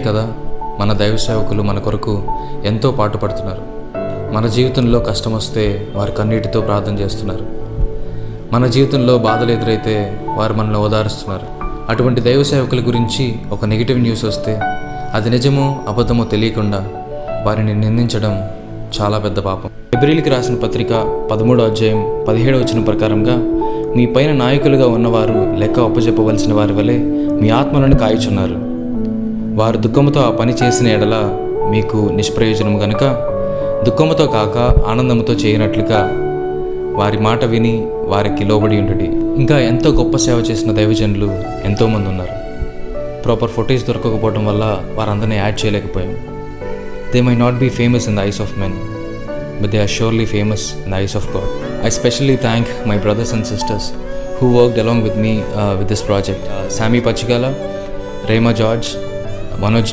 కదా మన దైవ సేవకులు మన కొరకు ఎంతో పాటుపడుతున్నారు. మన జీవితంలో కష్టం వస్తే వారు కన్నీటితో ప్రార్థన చేస్తున్నారు. మన జీవితంలో బాధలు ఎదురైతే వారు మనల్ని ఓదారుస్తున్నారు. అటువంటి దైవ సేవకుల గురించి ఒక నెగిటివ్ న్యూస్ వస్తే అది నిజమో అబద్ధమో తెలియకుండా వారిని నిందించడం చాలా పెద్ద పాపం. హెబ్రీయులకు రాసిన పత్రిక 13వ అధ్యాయం 17వ వచనం ప్రకారంగా, మీ పైన నాయకులుగా ఉన్నవారు లెక్క అప్పచెప్పవలసిన వారి వలె మీ ఆత్మలను కాయుచున్నారు. వారు దుఃఖముతో ఆ పని చేసిన ఎడల మీకు నిష్ప్రయోజనం గనుక దుఃఖముతో కాక ఆనందముతో చేయనట్లుగా వారి మాట విని వారికి లోబడి ఉండుడి. ఇంకా ఎంతో గొప్ప సేవ చేసిన దైవజనులు ఎంతోమంది ఉన్నారు. ప్రాపర్ ఫుటేజ్ దొరకకపోవడం వల్ల వారందరినీ యాడ్ చేయలేకపోయాం. They may not be famous in the eyes of men, but they are surely famous in the eyes of God. I especially thank my brothers and sisters who worked along with me with this project. Sammy Pachigala, Rema George, Manoj